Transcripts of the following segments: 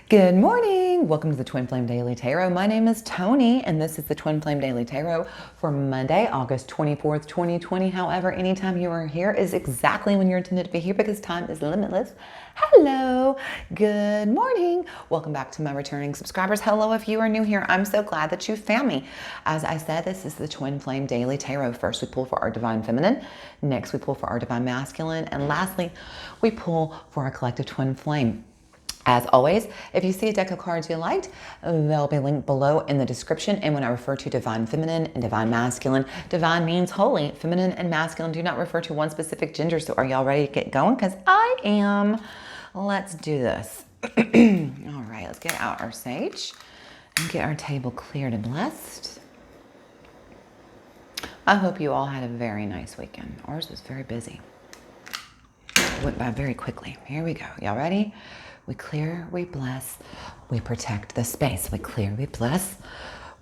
Good morning. Welcome to the Twin Flame Daily Tarot. My name is Tony, and this is the Twin Flame Daily Tarot for Monday, August 24th, 2020. However, anytime you are here is exactly when you're intended to be here because time is limitless. Hello. Good morning. Welcome back to my returning subscribers. Hello if you are new here. I'm so glad that you found me. As I said, this is the Twin Flame Daily Tarot. First, we pull for our Divine Feminine. Next, we pull for our Divine Masculine. And lastly, we pull for our Collective Twin Flame. As always, if you see a deck of cards you liked, they'll be linked below in the description. And when I refer to Divine Feminine and Divine Masculine, Divine means holy. Feminine and Masculine do not refer to one specific gender. So are y'all ready to get going? Because I am. Let's do this. All right, let's get out our sage and get our table cleared and blessed. I hope you all had a very nice weekend. Ours was very busy. It went by very quickly. Here we go. Y'all ready? We clear, we bless, we protect the space. We clear, we bless,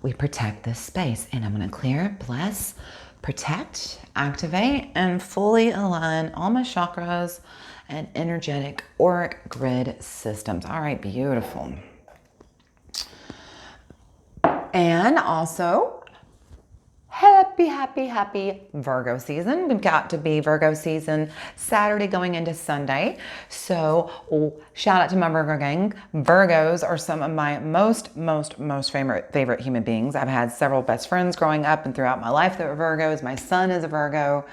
we protect this space. And I'm going to clear, bless, protect, activate, and fully align all my chakras and energetic auric grid systems. All right, beautiful. And also, happy Virgo season. We've got to be Virgo season Saturday going into Sunday. So shout out to my Virgo gang. Virgos are some of my most favorite human beings. I've had several best friends growing up and throughout my life that were Virgos. My son is a Virgo.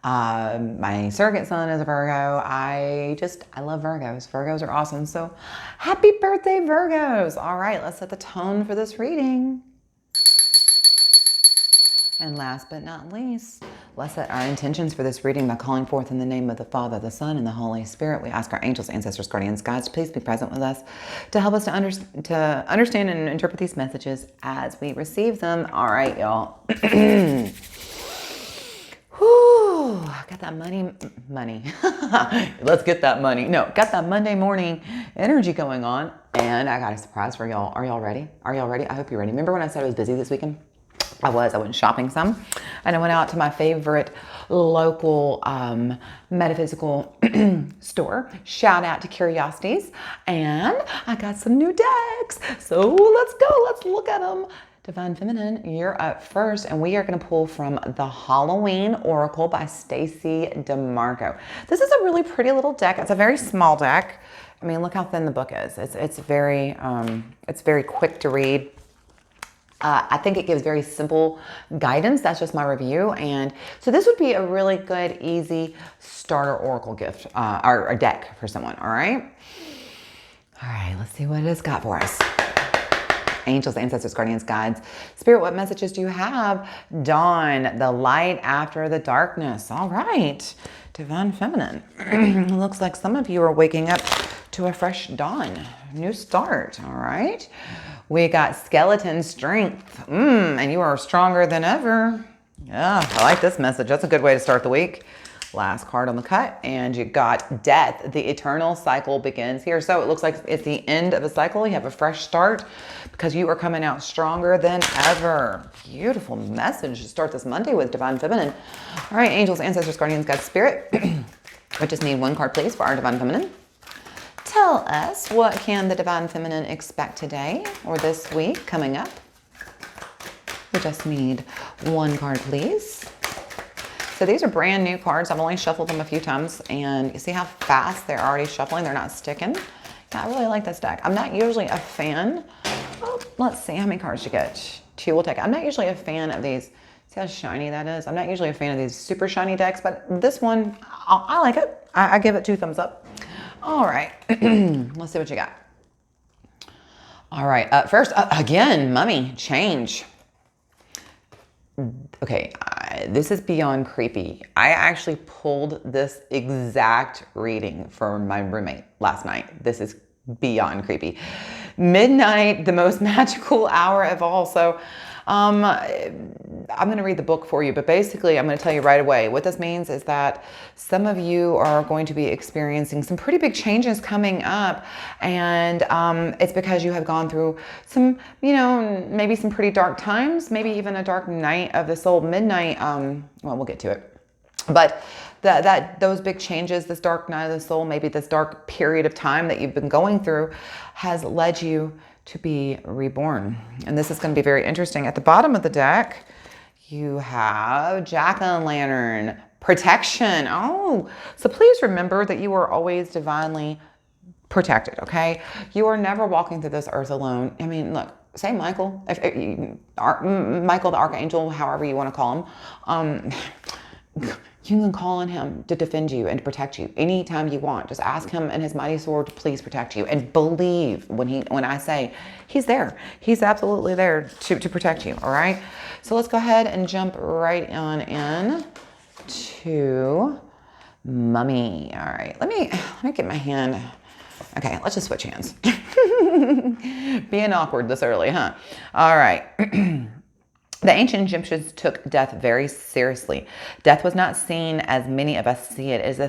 My surrogate son is a Virgo. I love Virgos. Virgos are awesome. So happy birthday, Virgos. All right, let's set the tone for this reading. And last but not least, let's set our intentions for this reading by calling forth in the name of the Father, the Son, and the Holy Spirit. We ask our angels, ancestors, guardians, guides to please be present with us to help us to understand and interpret these messages as we receive them. All right, y'all. Whew, got that money. Let's get that money. No, got that Monday morning energy going on. And I got a surprise for y'all. Are y'all ready? Are y'all ready? I hope you're ready. Remember when I said I was busy this weekend? I went shopping some, and I went out to my favorite local metaphysical store. Shout out to Curiosities, and I got some new decks. So let's go. Let's look at them. Divine Feminine, you're up first, and we are going to pull from the Halloween Oracle by Stacy DeMarco. This is a really pretty little deck. It's a very small deck. I mean, look how thin the book is. It's very quick to read. I think it gives very simple guidance. That's just my review. And so this would be a really good, easy starter oracle gift or a deck for someone. All right. All right. Let's see what it has got for us. Angels, ancestors, guardians, guides. Spirit, what messages do you have? Dawn, the light after the darkness. All right. Divine Feminine. Looks like some of you are waking up to a fresh dawn, new start. All right. We got skeleton strength. And you are stronger than ever. Yeah, I like this message. That's a good way to start the week. Last card on the cut. And you got death. The eternal cycle begins here. So it looks like it's the end of a cycle. You have a fresh start because you are coming out stronger than ever. Beautiful message to start this Monday with Divine Feminine. All right, angels, ancestors, guardians, God's Spirit. I just need one card, please, for our Divine Feminine. Tell us, what can the Divine Feminine expect today or this week coming up? We just need one card, please. So these are brand new cards. I've only shuffled them a few times, and you see how fast they're already shuffling. They're not sticking. Yeah, I really like this deck. I'm not usually a fan. Oh, let's see how many cards you get. Two will take it. I'm not usually a fan of these. See how shiny that is? I'm not usually a fan of these super shiny decks, but this one, I like it. I give it 2 thumbs up. All right, let's see what you got. All right, first, again, mummy, change. Okay, this is beyond creepy. I actually pulled this exact reading for my roommate last night. This is beyond creepy. Midnight, the most magical hour of all. So I'm going to read the book for you, but basically I'm going to tell you right away. What this means is that some of you are going to be experiencing some pretty big changes coming up, and it's because you have gone through some, maybe some pretty dark times, maybe even a dark night of the soul. Midnight, well, we'll get to it. But those big changes, this dark night of the soul, maybe this dark period of time that you've been going through has led you to be reborn. And this is going to be very interesting. At the bottom of the deck, you have Jack-o'-lantern, protection. Oh, so please remember that you are always divinely protected, okay? You are never walking through this earth alone. I mean, look, say Michael, Michael the Archangel, however you want to call him, you can call on him to defend you and to protect you anytime you want. Just ask him and his mighty sword to please protect you, and believe when I say he's there. He's absolutely there to protect you, all right? So let's go ahead and jump right on in to Mummy. All right, let me get my hand. Okay, let's just switch hands. Being awkward this early, huh? All right. The ancient Egyptians took death very seriously. Death was not seen as many of us see it as a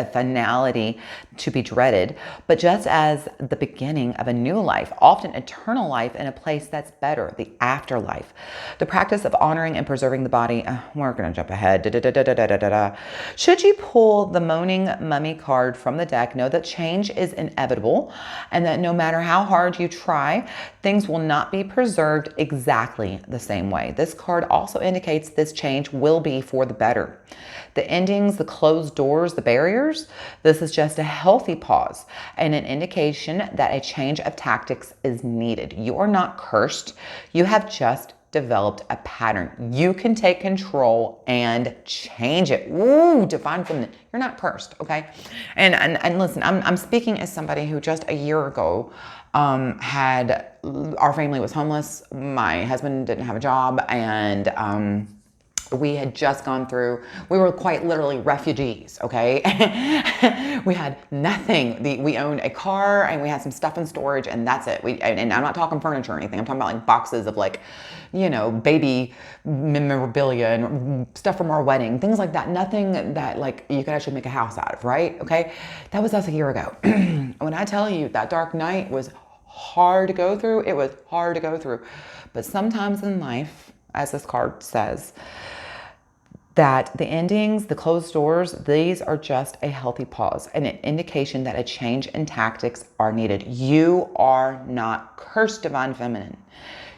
finality to be dreaded, but just as the beginning of a new life, often eternal life in a place that's better, the afterlife. The practice of honoring and preserving the body. We're going to jump ahead. Should you pull the Moaning Mummy card from the deck, know that change is inevitable and that no matter how hard you try, things will not be preserved exactly the same way. This card also indicates this change will be for the better. The endings, the closed doors, the barriers, this is just a healthy pause and an indication that a change of tactics is needed. You are not cursed. You have just developed a pattern. You can take control and change it. Ooh, divine feminine. You're not cursed, okay? And listen, I'm speaking as somebody who just a year ago had, our family was homeless. My husband didn't have a job, and we had just gone through, we were quite literally refugees, okay? We had nothing. We owned a car and we had some stuff in storage, and that's it. And I'm not talking furniture or anything. I'm talking about like boxes of like, you know, baby memorabilia and stuff from our wedding, things like that. Nothing that like you could actually make a house out of, right? Okay. That was us a year ago. When I tell you that dark night was hard to go through, it was hard to go through. But sometimes in life, as this card says, that the endings, the closed doors, these are just a healthy pause and an indication that a change in tactics are needed. You are not cursed, divine feminine.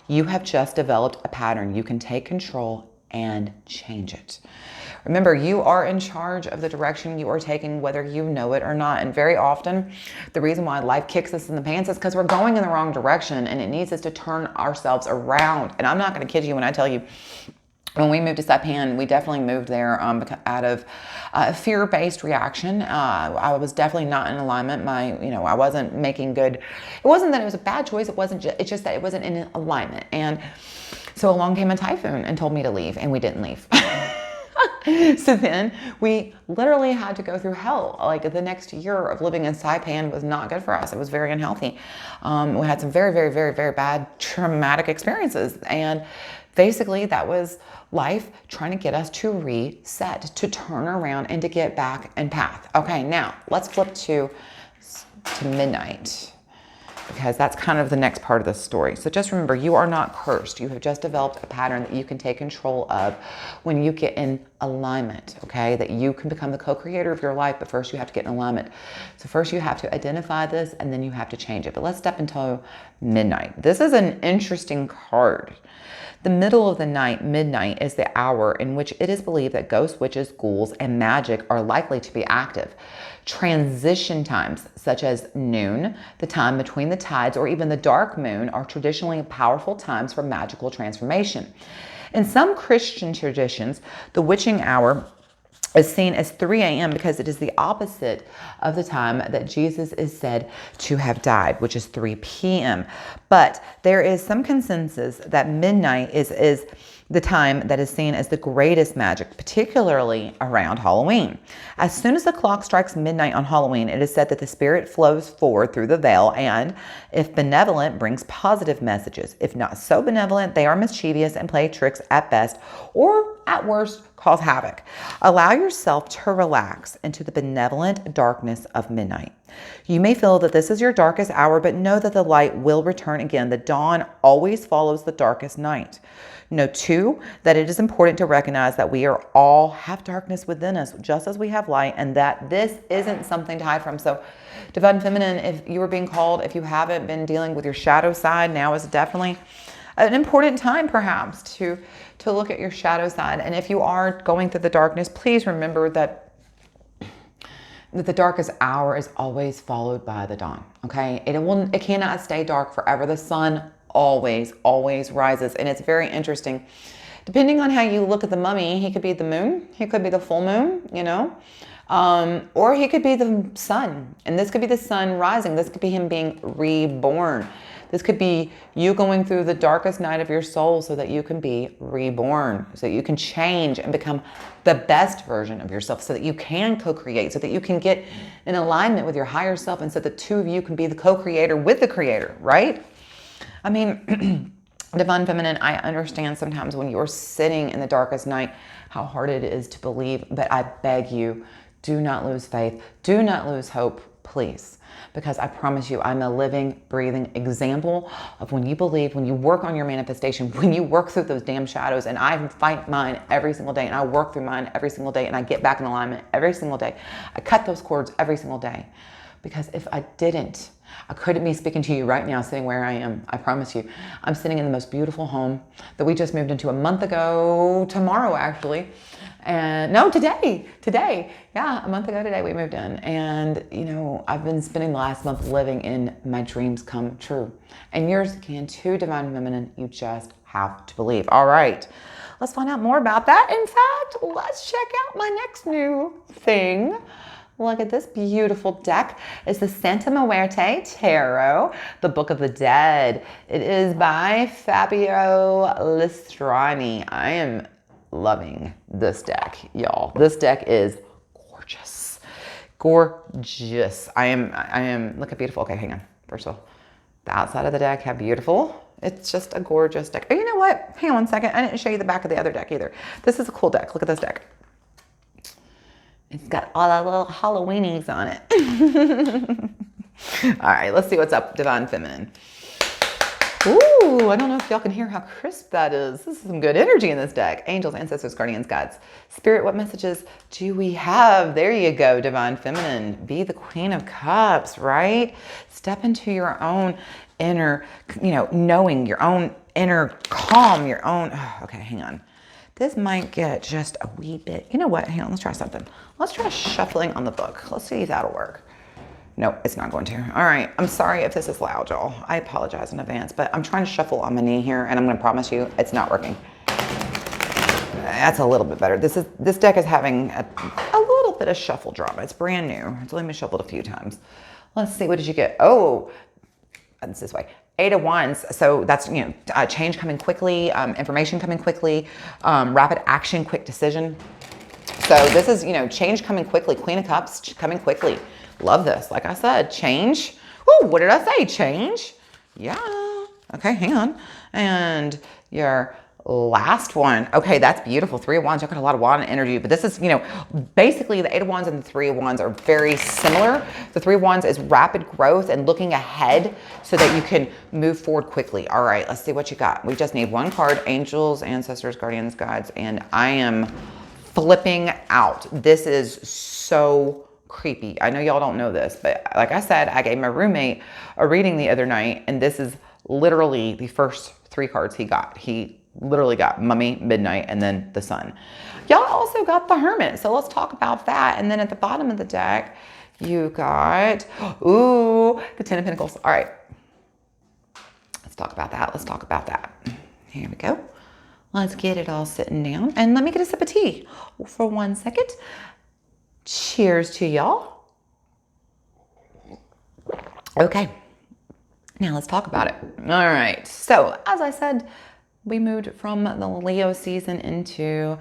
You have just developed a pattern. You can take control and change it. Remember, you are in charge of the direction you are taking, whether you know it or not. And very often, the reason why life kicks us in the pants is because we're going in the wrong direction, and it needs us to turn ourselves around. And I'm not going to kid you when I tell you, when we moved to Saipan, we definitely moved there out of fear-based reaction. I was definitely not in alignment. I wasn't making good. It wasn't that it was a bad choice. It's just that it wasn't in alignment. And so along came a typhoon and told me to leave, and we didn't leave. So then we literally had to go through hell. Like the next year of living in Saipan was not good for us. It was very unhealthy. We had some very, very, very, very bad traumatic experiences. And basically that was life trying to get us to reset, to turn around and to get back in path. Okay, now let's flip to midnight, because that's kind of the next part of the story. So just remember, you are not cursed. You have just developed a pattern that you can take control of when you get in alignment, okay? That you can become the co-creator of your life, but first you have to get in alignment. So first you have to identify this, and then you have to change it. But let's step into midnight. This is an interesting card. The middle of the night, midnight, is the hour in which it is believed that ghosts, witches, ghouls, and magic are likely to be active. Transition times, such as noon, the time between the tides, or even the dark moon, are traditionally powerful times for magical transformation. In some Christian traditions, the witching hour is seen as 3 a.m. because it is the opposite of the time that Jesus is said to have died, which is 3 p.m. But there is some consensus that midnight is the time that is seen as the greatest magic, particularly around Halloween. As soon as the clock strikes midnight on Halloween, it is said that the spirit flows forward through the veil and, if benevolent, brings positive messages. If not so benevolent, they are mischievous and play tricks at best, or at worst, cause havoc. Allow yourself to relax into the benevolent darkness of midnight. You may feel that this is your darkest hour, but know that the light will return again. The dawn always follows the darkest night. Know too that it is important to recognize that we are all have darkness within us, just as we have light, and that this isn't something to hide from. So Divine Feminine, if you were being called, if you haven't been dealing with your shadow side, now is definitely an important time perhaps to look at your shadow side. And if you are going through the darkness, please remember that the darkest hour is always followed by the dawn, okay? It cannot stay dark forever. The sun always rises. And it's very interesting. Depending on how you look at the mummy, he could be the moon, he could be the full moon, you know? Or he could be the sun. And this could be the sun rising. This could be him being reborn. This could be you going through the darkest night of your soul so that you can be reborn, so that you can change and become the best version of yourself, so that you can co-create, so that you can get in alignment with your higher self, and so the two of you can be the co-creator with the creator, right? I mean, Divine Feminine, I understand sometimes when you're sitting in the darkest night, how hard it is to believe, but I beg you, do not lose faith. Do not lose hope, please. Because I promise you, I'm a living, breathing example of when you believe, when you work on your manifestation, when you work through those damn shadows. And I fight mine every single day, and I work through mine every single day, and I get back in alignment every single day. I cut those cords every single day. Because if I didn't, I couldn't be speaking to you right now sitting where I am. I promise you. I'm sitting in the most beautiful home that we just moved into a month ago, tomorrow actually. And no, today, yeah, a month ago today we moved in. And, you know, I've been spending the last month living in my dreams come true. And yours can too, Divine Feminine. You just have to believe. All right, let's find out more about that. In fact, let's check out my next new thing. Look at this beautiful deck. It's the Santa Muerte Tarot, the Book of the Dead. It is by Fabio Listrani. I am loving this deck, y'all. This deck is gorgeous. Gorgeous. I am, look at beautiful. Okay, hang on. First of all, the outside of the deck, how beautiful. It's just a gorgeous deck. Oh, you know what? Hang on one second. I didn't show you the back of the other deck either. This is a cool deck. Look at this deck. It's got all the little Halloweenies on it. All right, let's see what's up, Divine Feminine. Ooh, I don't know if y'all can hear how crisp that is. This is some good energy in this deck. Angels, ancestors, guardians, guides. Spirit, what messages do we have? There you go, Divine Feminine. Be the Queen of Cups, right? Step into your own inner, you know, knowing, your own inner calm, your own, oh, okay, hang on. This might get just a wee bit. You know what? Hang on, let's try something. Let's try shuffling on the book. Let's see if that'll work. No, it's not going to. All right, I'm sorry if this is loud, y'all. I apologize in advance, but I'm trying to shuffle on my knee here, and I'm gonna promise you it's not working. That's a little bit better. This deck is having a little bit of shuffle drama. It's brand new. It's only been shuffled a few times. Let's see, what did you get? Oh, it's this way. 8 of Wands, so that's, you know, change coming quickly, information coming quickly, rapid action, quick decision. So this is, you know, change coming quickly, Queen of Cups coming quickly. Love this. Like I said, change. Ooh, what did I say? Change. Yeah. Okay, hang on. And your last one. Okay, that's beautiful. 3 of Wands. Y'all got a lot of wand energy, but this is, you know, basically the 8 of Wands and the 3 of Wands are very similar. The 3 of Wands is rapid growth and looking ahead so that you can move forward quickly. All right, let's see what you got. We just need one card, angels, ancestors, guardians, guides, and I am flipping out. This is so creepy. I know y'all don't know this, but like I said, I gave my roommate a reading the other night, and this is literally the first 3 cards he got. He literally got Mummy, Midnight, and then the Sun. Y'all also got the Hermit, so let's talk about that. And then at the bottom of the deck, you got, ooh, the 10 of Pentacles. All right, let's talk about that. Let's talk about that. Here we go. Let's get it all sitting down, and let me get a sip of tea for 1 second. Cheers to y'all. Okay, now let's talk about it. All right, so as I said, we moved from the Leo season into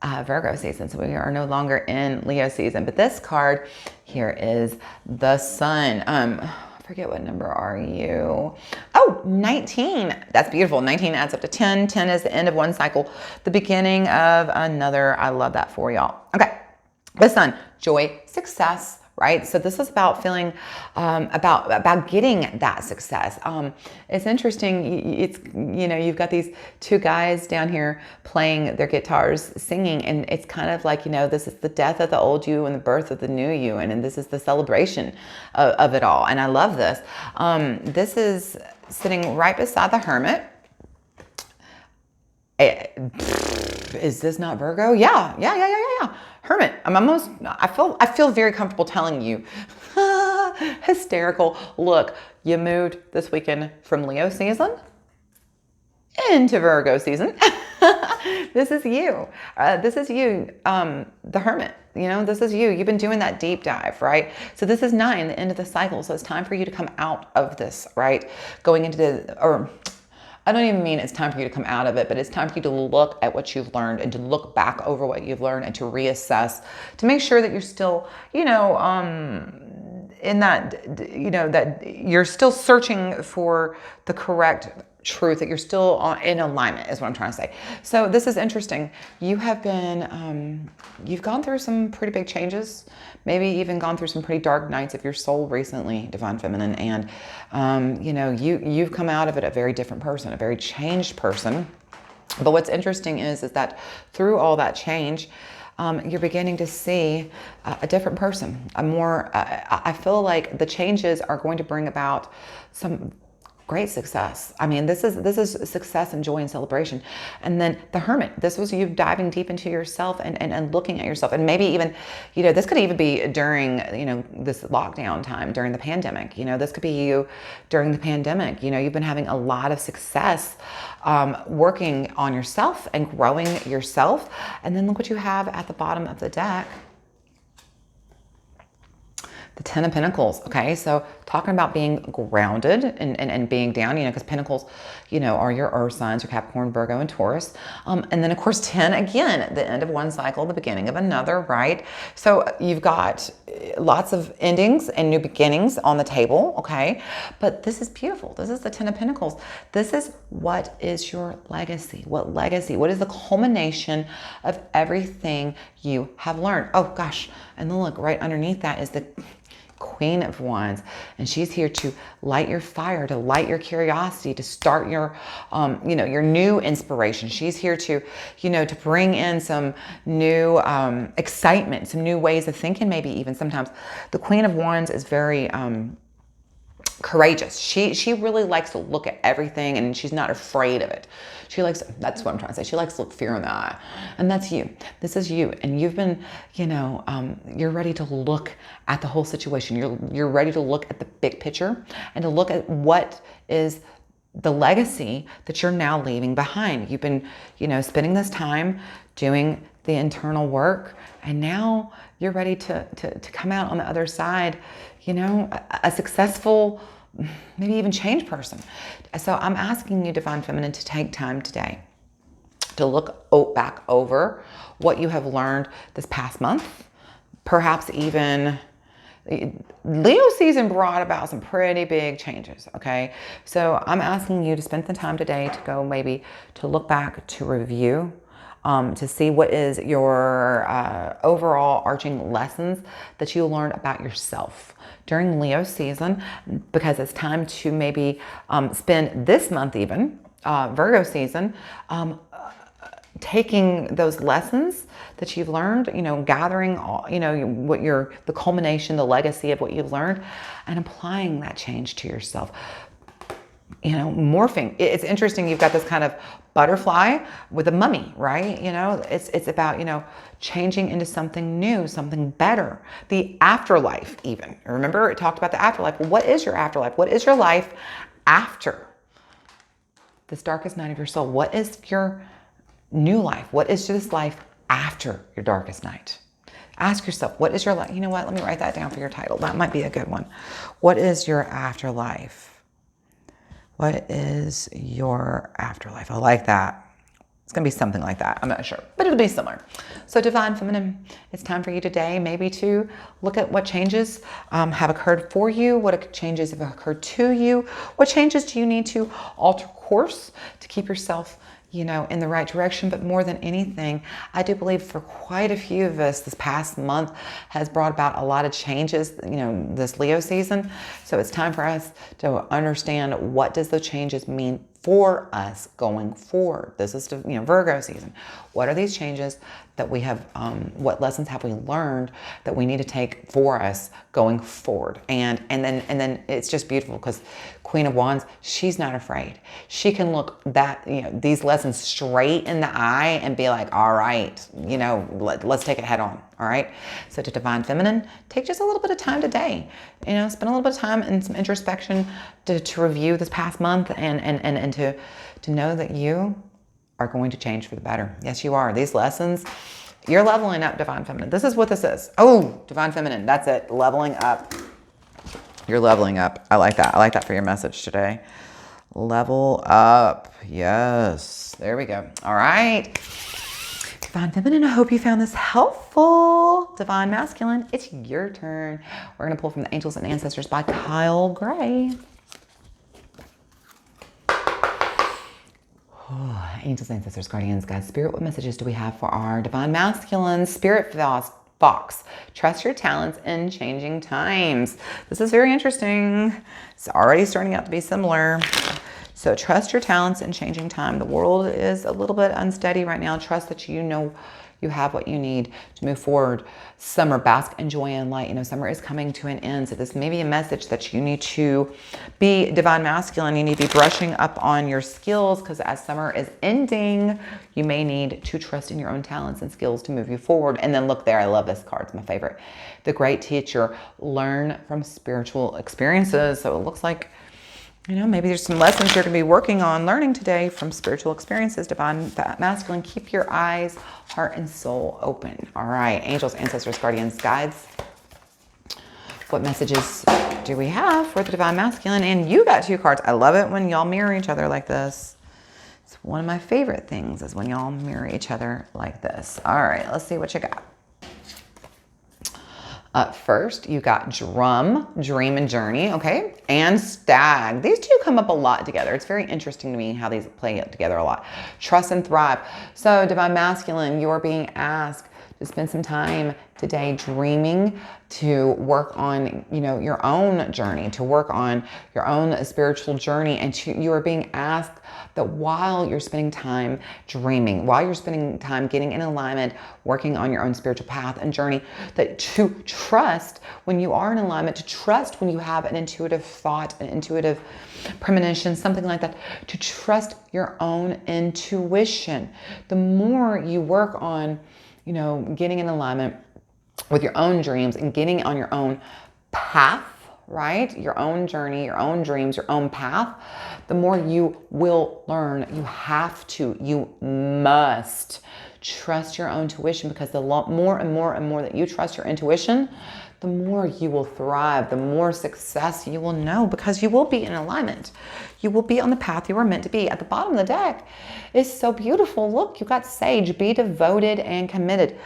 Virgo season, so we are no longer in Leo season. But this card here is the Sun. I forget what number are you? Oh, 19. That's beautiful. 19 adds up to 10. 10 is the end of one cycle, the beginning of another. I love that for y'all. Okay. The Sun, joy, success, right? So this is about feeling, about getting that success. It's interesting. It's, you've got these two guys down here playing their guitars, singing, and it's kind of like, this is the death of the old you and the birth of the new you. And this is the celebration of it all. And I love this. This is sitting right beside the Hermit. Is this not Virgo? Yeah. Hermit. I feel very comfortable telling you. Hysterical. Look, you moved this weekend from Leo season into Virgo season. This is you. This is you, the Hermit. This is you. You've been doing that deep dive, right? So this is 9, the end of the cycle. So it's time for you to come out of this, right? Going into I don't even mean it's time for you to come out of it, but it's time for you to look at what you've learned and to look back over what you've learned and to reassess, to make sure that you're still, in that, that you're still searching for the correct truth, that you're still in alignment is what I'm trying to say. So this is interesting. You have been, you've gone through some pretty big changes, maybe even gone through some pretty dark nights of your soul recently, Divine Feminine. And, you've come out of it a very different person, a very changed person. But what's interesting is that through all that change, you're beginning to see a different person, I feel like the changes are going to bring about some great success. I mean, this is success and joy and celebration. And then the Hermit, this was you diving deep into yourself and looking at yourself. And maybe even, this could even be during, this lockdown time, during the pandemic. This could be you during the pandemic. You've been having a lot of success working on yourself and growing yourself. And then look what you have at the bottom of the deck. The 10 of Pentacles. Okay, so talking about being grounded and being down, because Pentacles, are your earth signs, your Capricorn, Virgo, and Taurus. And then of course 10, again, the end of one cycle, the beginning of another, right? So you've got lots of endings and new beginnings on the table, okay? But this is beautiful. This is the 10 of Pentacles. This is what is your legacy? What legacy? What is the culmination of everything you have learned? Oh gosh, and then look, right underneath that is the Queen of Wands, and she's here to light your fire, to light your curiosity, to start your, your new inspiration. She's here to, to bring in some new excitement, some new ways of thinking. Maybe even sometimes the Queen of Wands is very courageous. She really likes to look at everything, and she's not afraid of it. That's what I'm trying to say. She likes to look fear in the eye. And that's you. This is you. And you've been, you're ready to look at the whole situation. You're ready to look at the big picture and to look at what is the legacy that you're now leaving behind. You've been, spending this time doing the internal work, and now you're ready to come out on the other side, a successful, maybe even changed person. So I'm asking you, Divine Feminine, to take time today to look back over what you have learned this past month. Perhaps even Leo season brought about some pretty big changes, okay? So I'm asking you to spend the time today to go maybe to look back, to review, to see what is your overall arching lessons that you learned about yourself during Leo season, because it's time to maybe spend this month even, Virgo season, taking those lessons that you've learned, gathering all, the culmination, the legacy of what you've learned, and applying that change to yourself. Morphing. It's interesting. You've got this kind of butterfly with a mummy, right? It's about, changing into something new, something better. The afterlife even. Remember, it talked about the afterlife. Well, what is your afterlife? What is your life after this darkest night of your soul? What is your new life? What is this life after your darkest night? Ask yourself, what is your life? You know what? Let me write that down for your title. That might be a good one. What is your afterlife? What is your afterlife? I like that. It's going to be something like that. I'm not sure, but it'll be similar. So Divine Feminine, it's time for you today maybe to look at what changes have occurred for you, what changes have occurred to you, what changes do you need to alter course to keep yourself, in the right direction. But more than anything, I do believe for quite a few of us, this past month has brought about a lot of changes, this Leo season. So it's time for us to understand, what does the changes mean for us going forward? This is Virgo season. What are these changes that we have, what lessons have we learned that we need to take for us going forward? And then it's just beautiful, because Queen of Wands, she's not afraid. She can look these lessons straight in the eye and be like, all right, let's take it head on. All right. So to Divine Feminine, take just a little bit of time today, spend a little bit of time in some introspection to review this past month and to know that you are going to change for the better. Yes, you are. These lessons, you're leveling up, Divine Feminine. This is what this is. Oh, Divine Feminine. That's it. Leveling up. You're leveling up. I like that. I like that for your message today. Level up. Yes. There we go. All right. Divine Feminine, I hope you found this helpful. Divine Masculine, it's your turn. We're going to pull from the Angels and Ancestors by Kyle Gray. Angels, Ancestors, Guardians, Guides, Spirit, what messages do we have for our Divine Masculine? Spirit Fox, trust your talents in changing times. This is very interesting. It's already starting out to be similar. So trust your talents in changing time. The world is a little bit unsteady right now. Trust that you have what you need to move forward. Summer, bask in joy and light. Summer is coming to an end. So this may be a message that you need to be Divine Masculine. You need to be brushing up on your skills, because as summer is ending, you may need to trust in your own talents and skills to move you forward. And then look there. I love this card. It's my favorite. The Great Teacher. Learn from spiritual experiences. So it looks like, maybe there's some lessons you're going to be working on learning today from spiritual experiences. Divine Masculine, keep your eyes, heart, and soul open. All right, Angels, Ancestors, Guardians, Guides. What messages do we have for the Divine Masculine? And you got 2 cards. I love it when y'all mirror each other like this. It's one of my favorite things, is when y'all mirror each other like this. All right, let's see what you got. Up first, you got Drum, Dream and Journey, okay? And Stag. These two come up a lot together. It's very interesting to me how these play together a lot. Trust and Thrive. So, Divine Masculine, you're being asked to spend some time today dreaming, to work on, your own journey, to work on your own spiritual journey. And you are being asked that while you're spending time dreaming, while you're spending time getting in alignment, working on your own spiritual path and journey, that to trust when you are in alignment, to trust when you have an intuitive thought, an intuitive premonition, something like that, to trust your own intuition. The more you work on, getting in alignment with your own dreams and getting on your own path, right? Your own journey, your own dreams, your own path, the more you will learn. You must trust your own intuition, because the more and more and more that you trust your intuition, the more you will thrive, the more success you will know, because you will be in alignment. You will be on the path you were meant to be. At the bottom of the deck is so beautiful. Look, you got Sage. Be devoted and committed.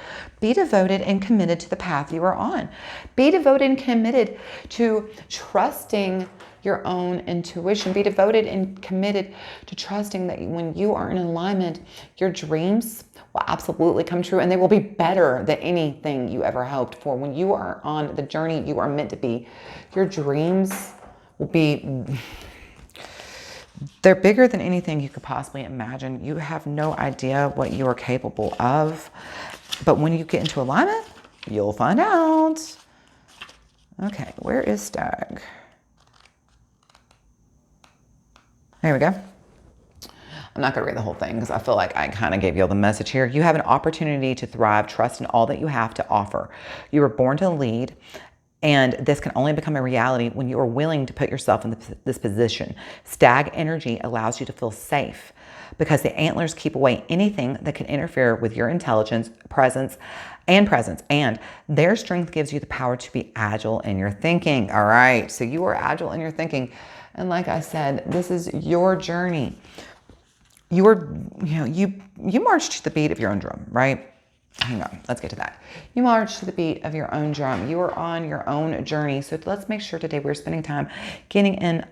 Be devoted and committed to the path you are on. Be devoted and committed to trusting your own intuition. Be devoted and committed to trusting that when you are in alignment, your dreams will absolutely come true, and they will be better than anything you ever hoped for. When you are on the journey you are meant to be, your dreams will be, they're bigger than anything you could possibly imagine. You have no idea what you are capable of, but when you get into alignment, you'll find out. Okay, where is Stag? There we go. I'm not going to read the whole thing because I feel like I kind of gave you all the message here. You have an opportunity to thrive. Trust in all that you have to offer. You were born to lead, and this can only become a reality when you are willing to put yourself in this position. Stag energy allows you to feel safe because the antlers keep away anything that can interfere with your intelligence, presence, and their strength gives you the power to be agile in your thinking. All right, so you are agile in your thinking. And like I said, this is your journey. You march to the beat of your own drum, right? hang on, let's get to that. You march to the beat of your own drum. You are on your own journey. So let's make sure today we're spending time getting in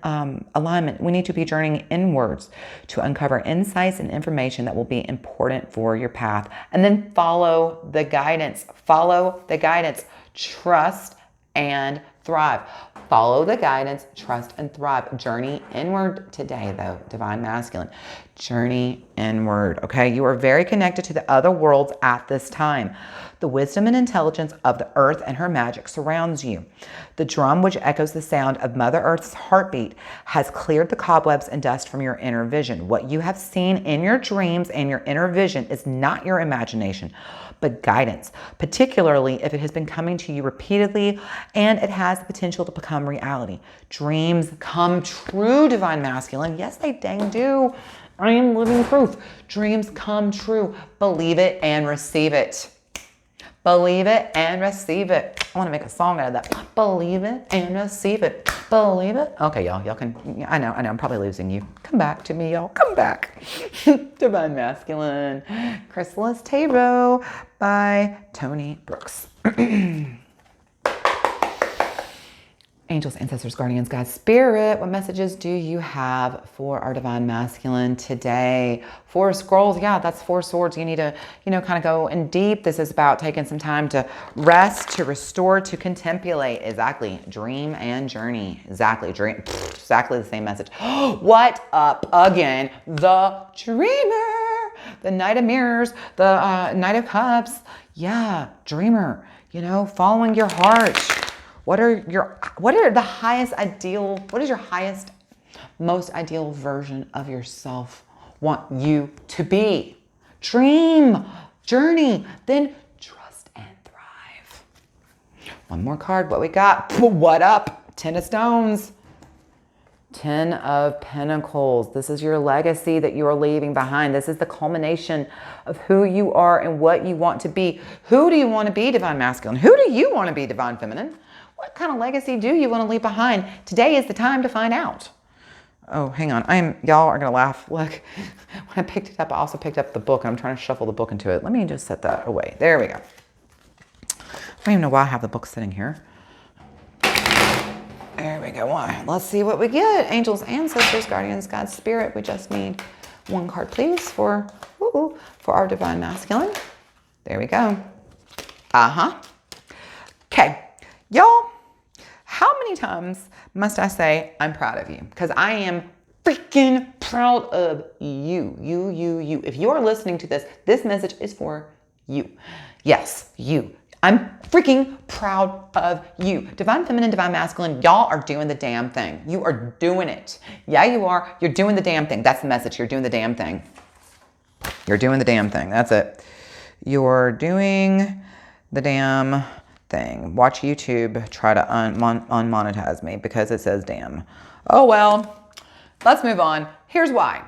alignment. We need to be journeying inwards to uncover insights and information that will be important for your path. And then follow the guidance. Follow the guidance. Trust and thrive. Follow the guidance, trust and thrive. Journey inward today, though, Divine Masculine. Journey inward, okay? You are very connected to the other worlds at this time. The wisdom and intelligence of the earth and her magic surrounds you. The drum, which echoes the sound of Mother Earth's heartbeat, has cleared the cobwebs and dust from your inner vision. What you have seen in your dreams and your inner vision is not your imagination, but guidance, particularly if it has been coming to you repeatedly and it has the potential to become reality. Dreams come true, Divine Masculine. Yes, they dang do. I am living proof. Dreams come true. Believe it and receive it. Believe it and receive it. I want to make a song out of that. Believe it and receive it. Believe it. Okay, y'all can, I know, I'm probably losing you. Come back to me, y'all. Come back. Divine Masculine. Chrysalis Tarot by Tony Brooks. Angels, ancestors, guardians, God, spirit, what messages do you have for our Divine Masculine today? 4 scrolls, yeah, that's 4 swords. You need to, kind of go in deep. This is about taking some time to rest, to restore, to contemplate. Exactly. Dream and journey. Exactly. Dream. Exactly the same message. What up again? The dreamer. The Knight of Mirrors. The Knight of Cups. Yeah, dreamer. Following your heart. What is your highest, most ideal version of yourself want you to be? Dream, journey, then trust and thrive. One more card, what we got? What up? 10 of Stones. 10 of Pentacles. This is your legacy that you are leaving behind. This is the culmination of who you are and what you want to be. Who do you want to be, Divine Masculine? Who do you want to be, Divine Feminine? What kind of legacy do you want to leave behind? Today is the time to find out. Oh, hang on. Y'all are going to laugh. Look, when I picked it up, I also picked up the book. And I'm trying to shuffle the book into it. Let me just set that away. There we go. I don't even know why I have the book sitting here. There we go. Let's see what we get. Angels, ancestors, guardians, God, spirit. We just need 1 card, please, for our Divine Masculine. There we go. Okay. Y'all, how many times must I say I'm proud of you? Because I am freaking proud of you. You. If you're listening to this message is for you. Yes, you. I'm freaking proud of you. Divine Feminine, Divine Masculine, y'all are doing the damn thing. You are doing it. Yeah, you are. You're doing the damn thing. That's the message. You're doing the damn thing. You're doing the damn thing. That's it. You're doing the damn thing. Watch YouTube try to unmonetize me because it says damn. Oh well, let's move on. Here's why.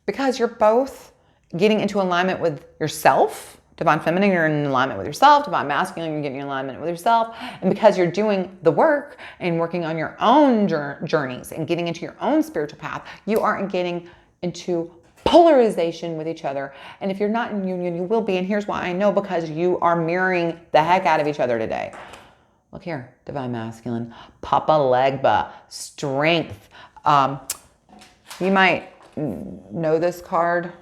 Because you're both getting into alignment with yourself. Divine Feminine, you're in alignment with yourself. Divine Masculine, you're getting in alignment with yourself. And because you're doing the work and working on your own journeys and getting into your own spiritual path, you aren't getting into polarization with each other. And if you're not in union, you will be. And here's why I know, because you are mirroring the heck out of each other today. Look here, Divine Masculine, Papa Legba, strength. You might know this card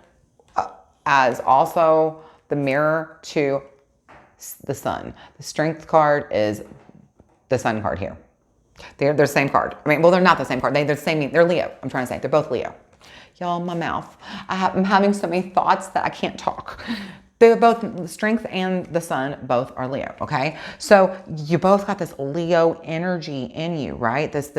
as also the mirror to the sun. The strength card is the sun card here. They're the same card. Well, they're not the same card. They're the same. They're Leo. I'm trying to say they're both Leo. Y'all, my mouth. I'm having so many thoughts that I can't talk. They're both, the strength and the sun both are Leo, okay? So you both got this Leo energy in you, right? This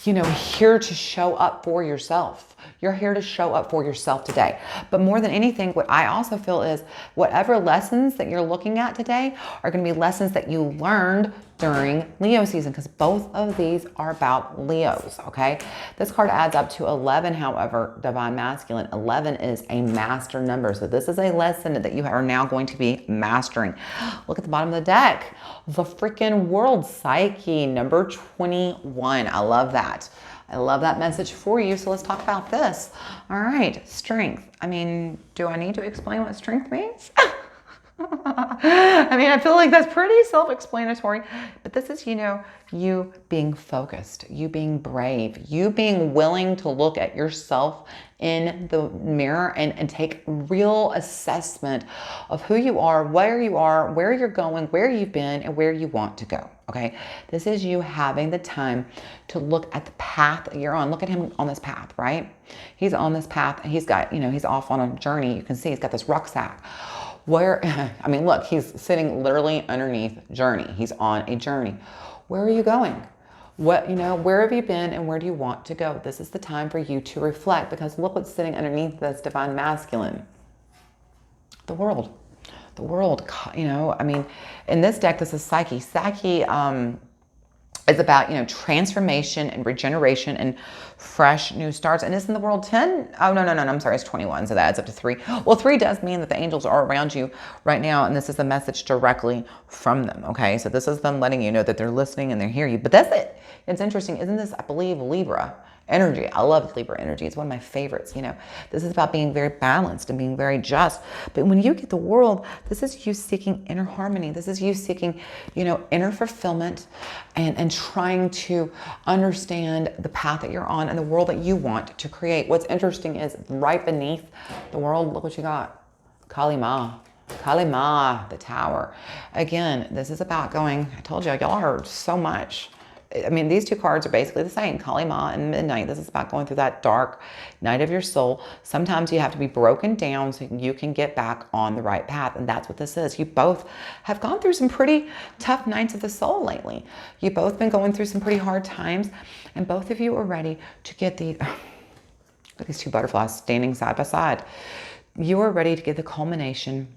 here to show up for yourself. You're here to show up for yourself today. But more than anything, what I also feel is whatever lessons that you're looking at today are going to be lessons that you learned during Leo season, because both of these are about Leos, okay? This card adds up to 11, however, Divine Masculine. 11 is a master number. So this is a lesson that you are now going to be mastering. Look at the bottom of the deck. The freaking World Psyche, number 21. I love that. I love that message for you. So let's talk about this. All right, strength. I mean, do I need to explain what strength means? I mean, I feel like that's pretty self-explanatory, but this is, you being focused, you being brave, you being willing to look at yourself in the mirror and take real assessment of who you are, where you're going, where you've been, and where you want to go. Okay. This is you having the time to look at the path that you're on. Look at him on this path, right? He's on this path and he's got, he's off on a journey. You can see he's got this rucksack. I mean, look, he's sitting literally underneath journey. He's on a journey. Where are you going? Where have you been and where do you want to go? This is the time for you to reflect, because look what's sitting underneath this divine masculine. The world. The world, I mean, in this deck, this is Psyche. Psyche, is about, transformation and regeneration and fresh new starts. And isn't the world 10? Oh, no, I'm sorry. It's 21. So that adds up to 3. Well, 3 does mean that the angels are around you right now. And this is a message directly from them. Okay. So this is them letting you know that they're listening and they hear you. But that's it. It's interesting. Isn't this, I believe, Libra energy? I love Libra energy. It's one of my favorites. This is about being very balanced and being very just. But when you get the world, this is you seeking inner harmony. This is you seeking, inner fulfillment and trying to understand the path that you're on and the world that you want to create. What's interesting is right beneath the world, look what you got. Kali Ma. Kali Ma, the tower. Again, this is about going, I told you, y'all are so much. I mean, these 2 cards are basically the same. Kali Ma and Midnight. This is about going through that dark night of your soul. Sometimes you have to be broken down so you can get back on the right path. And that's what this is. You both have gone through some pretty tough nights of the soul lately. You've both been going through some pretty hard times. And both of you are ready to get these 2 butterflies standing side by side. You are ready to get the culmination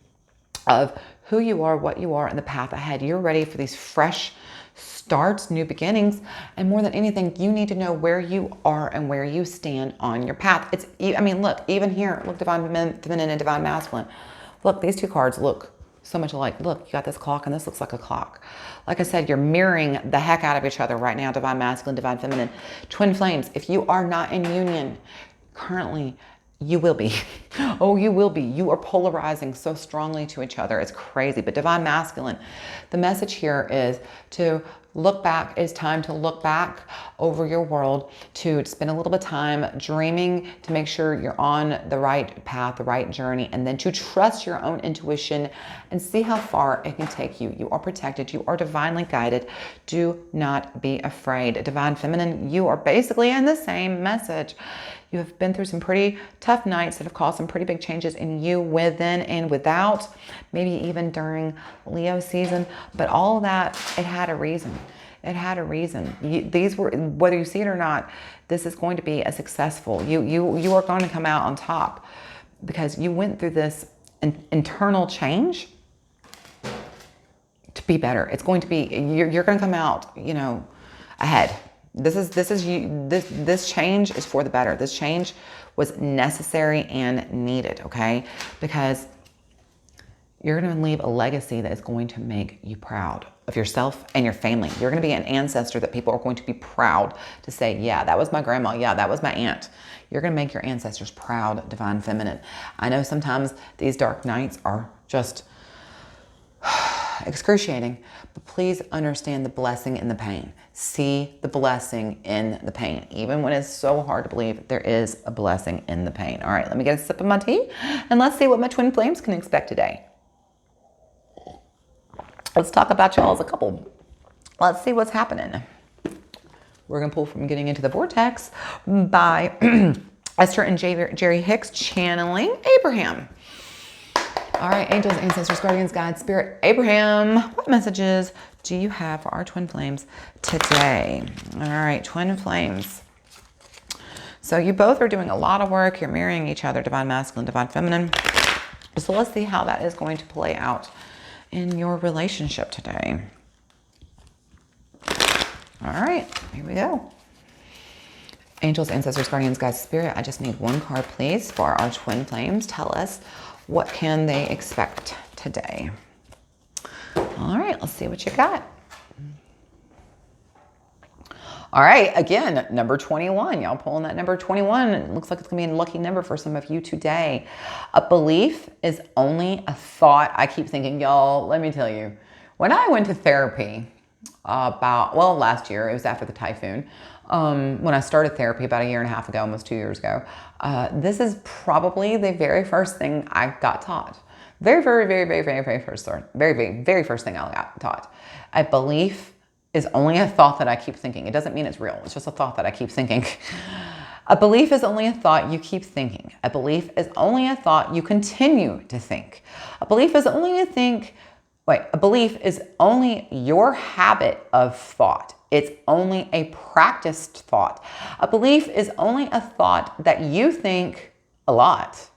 of who you are, what you are, and the path ahead. You're ready for these fresh starts, new beginnings, and more than anything, you need to know where you are and where you stand on your path. Look, even here, look, divine feminine and divine masculine. Look, these 2 cards look so much alike. Look, you got this clock and this looks like a clock. Like I said, you're mirroring the heck out of each other right now, divine masculine, divine feminine. Twin flames, if you are not in union currently, you will be. Oh, you will be. You are polarizing so strongly to each other. It's crazy. But divine masculine, the message here is to look back. It's time to look back over your world, to spend a little bit of time dreaming, to make sure you're on the right path, the right journey, and then to trust your own intuition and see how far it can take you. You are protected. You are divinely guided. Do not be afraid. Divine feminine, you are basically in the same message. You have been through some pretty tough nights that have caused some pretty big changes in you within and without, maybe even during Leo season. But all of that, it had a reason. It had a reason. These were, whether you see it or not, this is going to be a successful. You are going to come out on top because you went through this internal change to be better. It's going to be, you're going to come out, ahead. This change is for the better. This change was necessary and needed, okay? Because you're going to leave a legacy that is going to make you proud of yourself and your family. You're going to be an ancestor that people are going to be proud to say, yeah, that was my grandma. Yeah, that was my aunt. You're going to make your ancestors proud, divine feminine. I know sometimes these dark nights are just excruciating, but please understand the blessing in the pain. See the blessing in the pain. Even when it's so hard to believe, there is a blessing in the pain. All right, let me get a sip of my tea and let's see what my twin flames can expect today. Let's talk about y'all as a couple. Let's see what's happening. We're going to pull from Getting Into the Vortex by Esther and Jerry Hicks, channeling Abraham. All right, angels, ancestors, guardians, God, spirit, Abraham, what messages do you have for our twin flames today? All right, twin flames. So you both are doing a lot of work. You're mirroring each other, divine masculine, divine feminine. So let's see how that is going to play out in your relationship today. All right, here we go. Angels, ancestors, guardians, God, spirit, I just need one card, please, for our twin flames. Tell us, what can they expect today? All right, let's see what you got. All right, again, number 21. Y'all pulling that number 21. It looks like it's going to be a lucky number for some of you today. A belief is only a thought. I keep thinking, y'all, let me tell you, when I went to therapy last year, it was after the typhoon, when I started therapy about a year and a half ago, almost 2 years ago, this is probably the very first thing I got taught. Very first thing I got taught. A belief is only a thought that I keep thinking. It doesn't mean it's real. It's just a thought that I keep thinking. A belief is only a thought you keep thinking. A belief is only a thought you continue to think. A belief is only a belief is only your habit of thought. It's only a practiced thought. A belief is only a thought that you think a lot.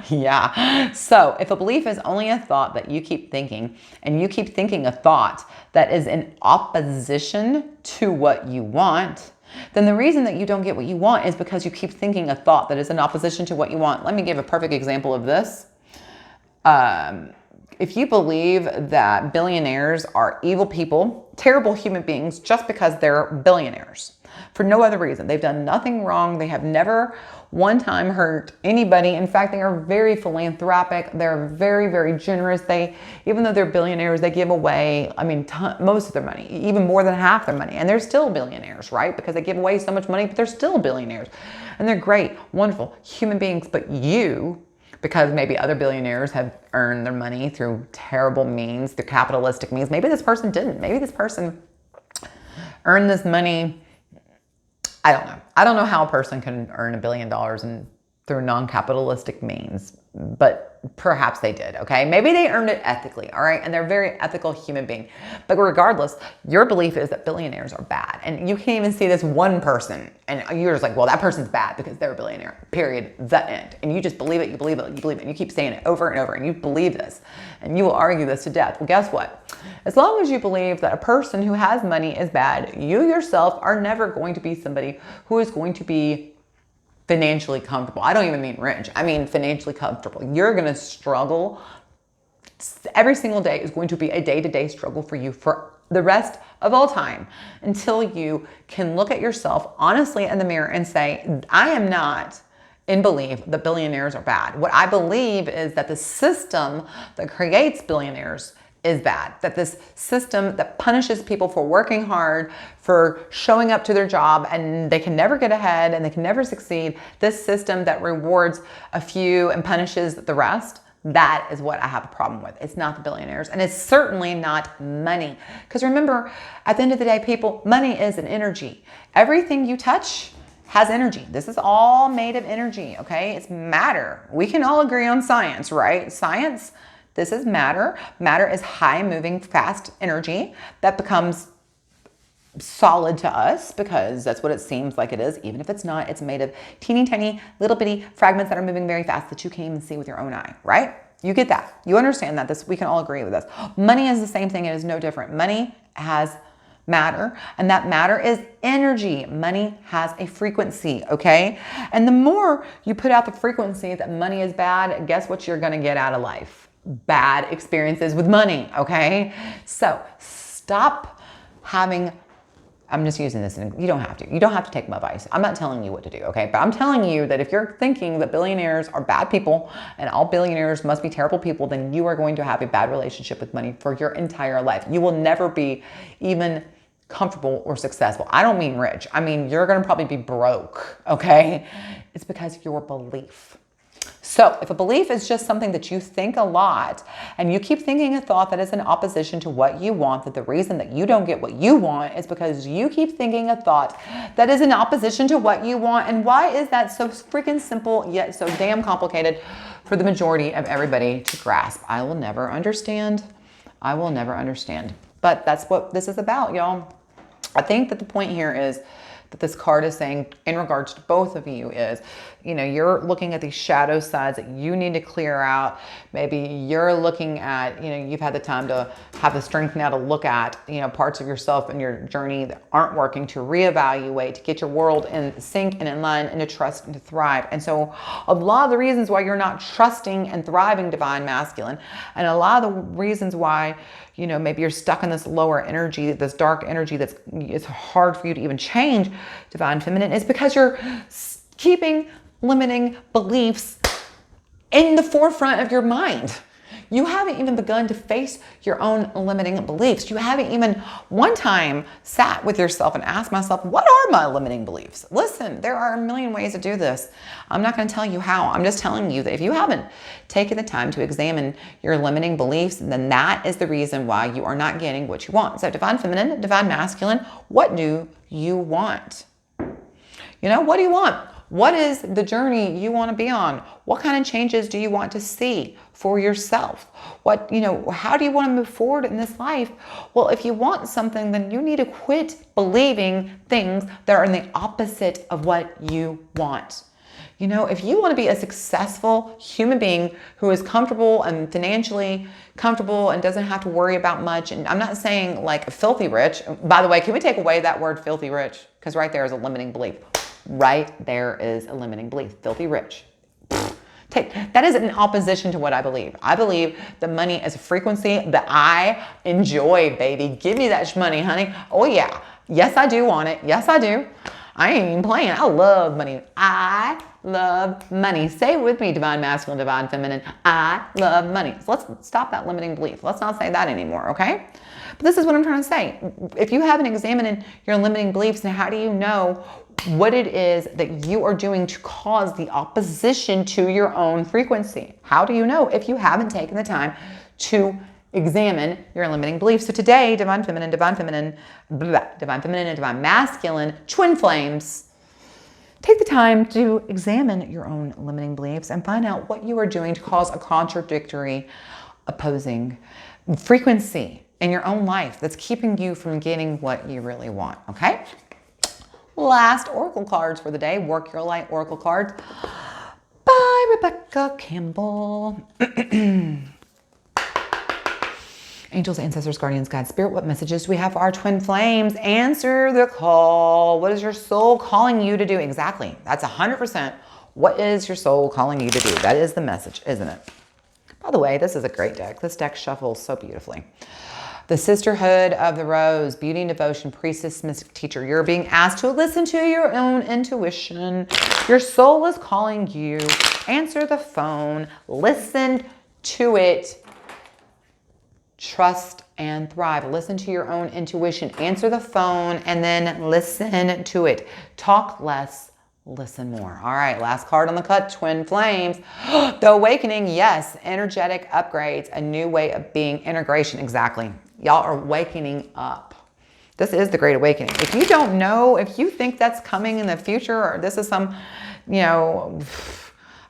Yeah. So if a belief is only a thought that you keep thinking, and you keep thinking a thought that is in opposition to what you want, then the reason that you don't get what you want is because you keep thinking a thought that is in opposition to what you want. Let me give a perfect example of this. If you believe that billionaires are evil people, terrible human beings, just because they're billionaires, for no other reason. They've done nothing wrong. They have never one time hurt anybody. In fact, they are very philanthropic. They're very generous. Even though they're billionaires, they give away, most of their money, even more than half their money. And they're still billionaires, right? Because they give away so much money, but they're still billionaires. And they're great, wonderful human beings. But you, because maybe other billionaires have earned their money through terrible means, through capitalistic means. Maybe this person didn't. Maybe this person earned this money. I don't know. I don't know how a person can earn $1 billion through non-capitalistic means, but perhaps they did, okay? Maybe they earned it ethically, all right? And they're a very ethical human being. But regardless, your belief is that billionaires are bad. And you can't even see this one person. And you're just like, well, that person's bad because they're a billionaire, period, the end. And you just believe it, you believe it, you believe it. And you keep saying it over and over, and you believe this. And you will argue this to death. Well, guess what? As long as you believe that a person who has money is bad, you yourself are never going to be somebody who is going to be financially comfortable. I don't even mean rich. I mean financially comfortable. You're going to struggle. Every single day is going to be a day-to-day struggle for you for the rest of all time, until you can look at yourself honestly in the mirror and say, I am not in belief that billionaires are bad. What I believe is that the system that creates billionaires is bad. That this system that punishes people for working hard, for showing up to their job, and they can never get ahead and they can never succeed. This system that rewards a few and punishes the rest, that is what I have a problem with. It's not the billionaires, and it's certainly not money. Because remember, at the end of the day, people, money is an energy. Everything you touch has energy. This is all made of energy, okay? It's matter. We can all agree on science, right? Science, this is matter. Matter is high moving, fast energy that becomes solid to us because that's what it seems like it is. Even if it's not, it's made of teeny tiny little bitty fragments that are moving very fast that you can't even see with your own eye, right? You get that. You understand that. We can all agree with this. Money is the same thing. It is no different. Money has matter, and that matter is energy. Money has a frequency, okay? And the more you put out the frequency that money is bad, guess what you're going to get out of life? Bad experiences with money, okay? So stop having, I'm just using this, and you don't have to take my advice. I'm not telling you what to do, okay? But I'm telling you that if you're thinking that billionaires are bad people and all billionaires must be terrible people, then you are going to have a bad relationship with money for your entire life. You will never be even comfortable or successful. I don't mean rich. I mean, you're going to probably be broke, okay? It's because of your belief. So if a belief is just something that you think a lot and you keep thinking a thought that is in opposition to what you want, that the reason that you don't get what you want is because you keep thinking a thought that is in opposition to what you want. And why is that so freaking simple yet so damn complicated for the majority of everybody to grasp? I will never understand. I will never understand. But that's what this is about, y'all. I think that the point here is that this card is saying in regards to both of you is, you're looking at these shadow sides that you need to clear out. Maybe you're looking at, you've had the time to have the strength now to look at, parts of yourself and your journey that aren't working, to reevaluate, to get your world in sync and in line, and to trust and to thrive. And so a lot of the reasons why you're not trusting and thriving, divine masculine, and a lot of the reasons why you know, maybe you're stuck in this lower energy, this dark energy that's it's hard for you to even change, Divine Feminine, is because you're keeping limiting beliefs in the forefront of your mind. You haven't even begun to face your own limiting beliefs. You haven't even one time sat with yourself and asked myself, what are my limiting beliefs? Listen, there are a million ways to do this. I'm not going to tell you how. I'm just telling you that if you haven't taken the time to examine your limiting beliefs, then that is the reason why you are not getting what you want. So Divine Feminine, Divine Masculine, what do you want? You know, what do you want? What is the journey you want to be on? What kind of changes do you want to see for yourself? What, you know, how do you want to move forward in this life? Well, if you want something, then you need to quit believing things that are in the opposite of what you want. You know, if you want to be a successful human being who is comfortable and financially comfortable and doesn't have to worry about much, and I'm not saying like filthy rich. By the way, can we take away that word filthy rich? Because right there is a limiting belief. Right there is a limiting belief. Filthy rich. That is in opposition to what I believe. I believe that money is a frequency that I enjoy, baby. Give me that money, honey. Oh yeah. Yes, I do want it. Yes, I do. I ain't even playing. I love money. I love money. Say it with me, Divine Masculine, Divine Feminine. I love money. So let's stop that limiting belief. Let's not say that anymore, okay? But this is what I'm trying to say. If you haven't examined your limiting beliefs, then how do you know what it is that you are doing to cause the opposition to your own frequency? How do you know if you haven't taken the time to examine your limiting beliefs? So today, Divine Feminine, Divine Feminine, Divine Feminine and Divine Masculine, twin flames, take the time to examine your own limiting beliefs and find out what you are doing to cause a contradictory, opposing frequency in your own life that's keeping you from getting what you really want, okay? Last oracle cards for the day. Work Your Light oracle cards by Rebecca Campbell. Angels, ancestors, guardians, God, spirit, what messages do we have for our twin flames? Answer the call. What is your soul calling you to do? Exactly. That's 100%. What is your soul calling you to do? That is the message, isn't it? By the way, this is a great deck. This deck shuffles so beautifully. The Sisterhood of the Rose, Beauty and Devotion, Priestess, Mystic Teacher. You're being asked to listen to your own intuition. Your soul is calling you. Answer the phone. Listen to it. Trust and thrive. Listen to your own intuition. Answer the phone and then listen to it. Talk less, listen more. All right, last card on the cut, twin flames. The awakening, yes. Energetic upgrades, a new way of being, integration, exactly. Y'all are waking up. This is the Great Awakening. If you don't know, if you think that's coming in the future, or this is some, you know,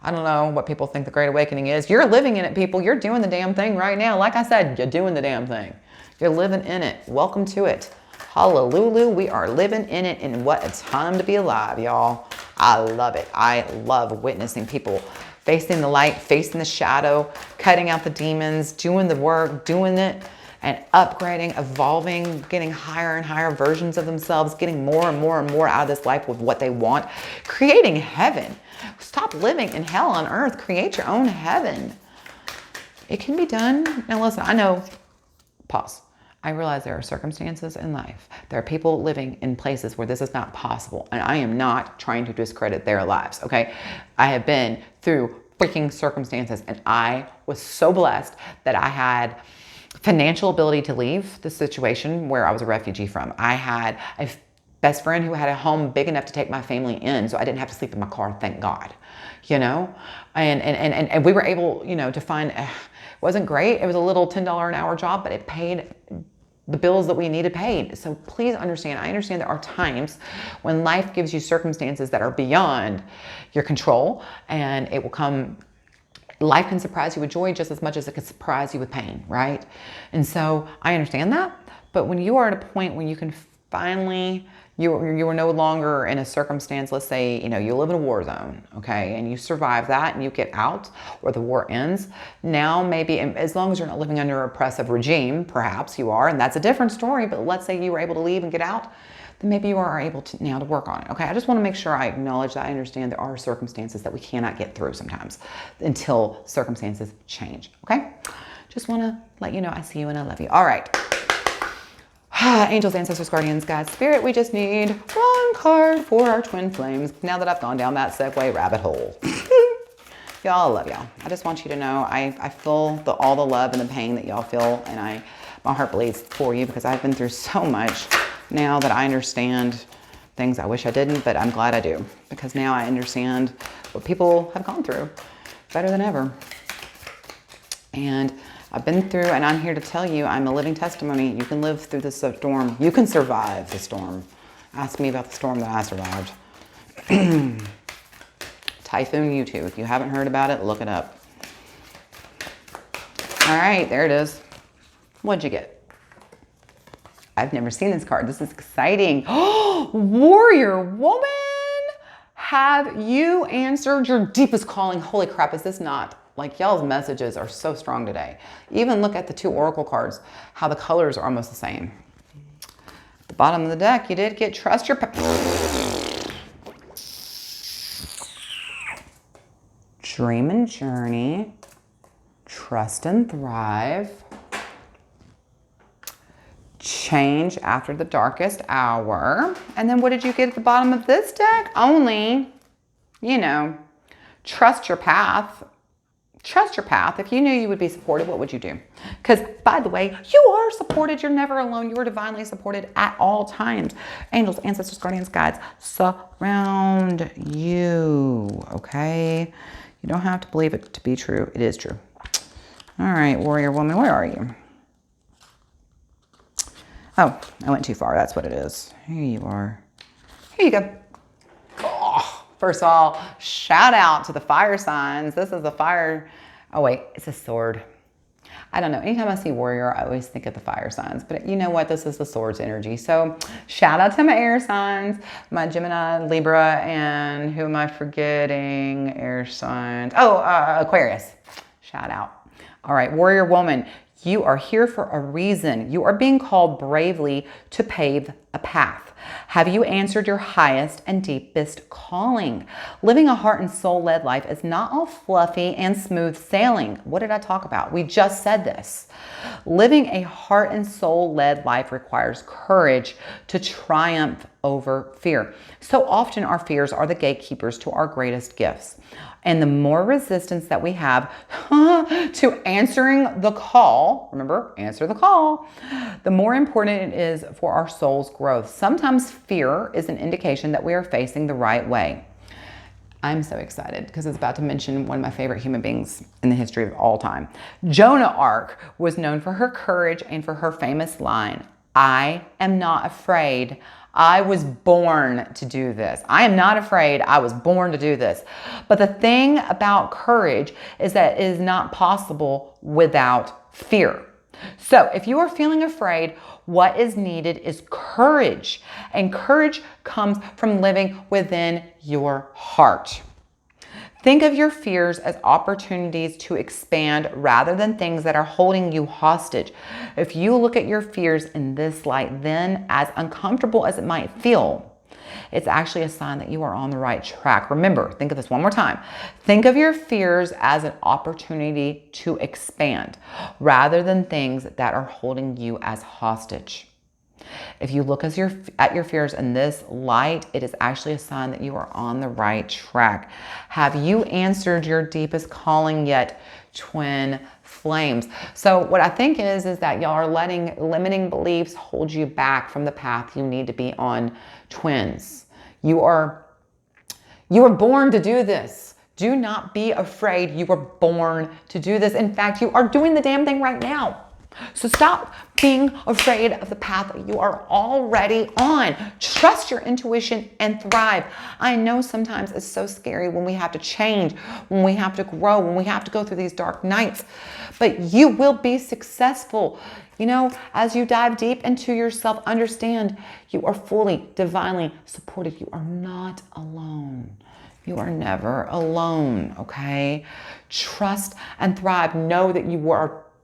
I don't know what people think the Great Awakening is. You're living in it, people. You're doing the damn thing right now. Like I said, you're doing the damn thing. You're living in it. Welcome to it. Hallelujah. We are living in it, and what a time to be alive, y'all. I love it. I love witnessing people facing the light, facing the shadow, cutting out the demons, doing the work, doing it, and upgrading, evolving, getting higher and higher versions of themselves, getting more and more and more out of this life with what they want, creating heaven. Stop living in hell on earth. Create your own heaven. It can be done. Now listen, I know, pause. I realize there are circumstances in life. There are people living in places where this is not possible, and I am not trying to discredit their lives, okay? I have been through freaking circumstances, and I was so blessed that I had financial ability to leave the situation where I was a refugee from. I had a best friend who had a home big enough to take my family in, so I didn't have to sleep in my car, thank God, you know? And we were able, you know, to find, it wasn't great. It was a little $10 an hour job, but it paid the bills that we needed paid. So please understand, I understand there are times when life gives you circumstances that are beyond your control, and it will come. Life can surprise you with joy just as much as it can surprise you with pain, right? And so I understand that. But when you are at a point where you can finally, you are no longer in a circumstance, let's say, you know, you live in a war zone, okay, and you survive that and you get out or the war ends. Now maybe, as long as you're not living under an oppressive regime, perhaps you are, and that's a different story, but let's say you were able to leave and get out, then maybe you are able to now to work on it. Okay, I just want to make sure I acknowledge that I understand there are circumstances that we cannot get through sometimes until circumstances change. Okay, just want to let you know I see you and I love you. All right. Angels, ancestors, guardians, God, spirit, we just need one card for our twin flames. Now that I've gone down that segue rabbit hole. Y'all, I love y'all. I just want you to know I feel all the love and the pain that y'all feel, and my heart bleeds for you because I've been through so much now that I understand things I wish I didn't, but I'm glad I do because now I understand what people have gone through better than ever. And I've been through, and I'm here to tell you, I'm a living testimony. You can live through this storm. You can survive the storm. Ask me about the storm that I survived. Typhoon U2. If you haven't heard about it, look it up. All right, there it is. What'd you get? I've never seen this card. This is exciting. Oh, Warrior Woman. Have you answered your deepest calling? Holy crap, is this not? Like, y'all's messages are so strong today. Even look at the 2 oracle cards, how the colors are almost the same. At the bottom of the deck, you did get trust your dream and journey, trust and thrive, change after the darkest hour. And then what did you get at the bottom of this deck? Only, you know, trust your path. Trust your path. If you knew you would be supported, what would you do? Because, by the way, you are supported. You're never alone. You are divinely supported at all times. Angels, ancestors, guardians, guides surround you, okay? You don't have to believe it to be true. It is true. All right, Warrior Woman, where are you? Oh, I went too far. That's what it is. Here you are. Here you go. Oh, first of all, shout out to the fire signs. This is a fire. Oh, wait, it's a sword. I don't know. Anytime I see warrior, I always think of the fire signs. But you know what? This is the swords energy. So shout out to my air signs, my Gemini, Libra, and who am I forgetting? Air signs. Oh, Aquarius. Shout out. All right, Warrior Woman. You are here for a reason. You are being called bravely to pave a path. Have you answered your highest and deepest calling? Living a heart and soul led life is not all fluffy and smooth sailing. What did I talk about? We just said this. Living a heart and soul led life requires courage to triumph over fear. So often our fears are the gatekeepers to our greatest gifts. And the more resistance that we have to answering the call, remember, answer the call, the more important it is for our soul's growth. Sometimes fear is an indication that we are facing the right way. I'm so excited because it's about to mention one of my favorite human beings in the history of all time. Joan of Arc was known for her courage and for her famous line, "I am not afraid. I was born to do this. I am not afraid. I was born to do this." But the thing about courage is that it is not possible without fear. So if you are feeling afraid, what is needed is courage. And courage comes from living within your heart. Think of your fears as opportunities to expand rather than things that are holding you hostage. If you look at your fears in this light, then as uncomfortable as it might feel, it's actually a sign that you are on the right track. Remember, think of this one more time. Think of your fears as an opportunity to expand rather than things that are holding you as hostage. If you look at your fears in this light, it is actually a sign that you are on the right track. Have you answered your deepest calling yet, twin flames? So what I think is that y'all are letting limiting beliefs hold you back from the path you need to be on, twins. You are born to do this. Do not be afraid. You were born to do this. In fact, you are doing the damn thing right now. So stop being afraid of the path that you are already on. Trust your intuition and thrive. I know sometimes it's so scary when we have to change, when we have to grow, when we have to go through these dark nights, but you will be successful. You know, as you dive deep into yourself, understand you are fully, divinely supported. You are not alone. You are never alone, okay? Trust and thrive. Know that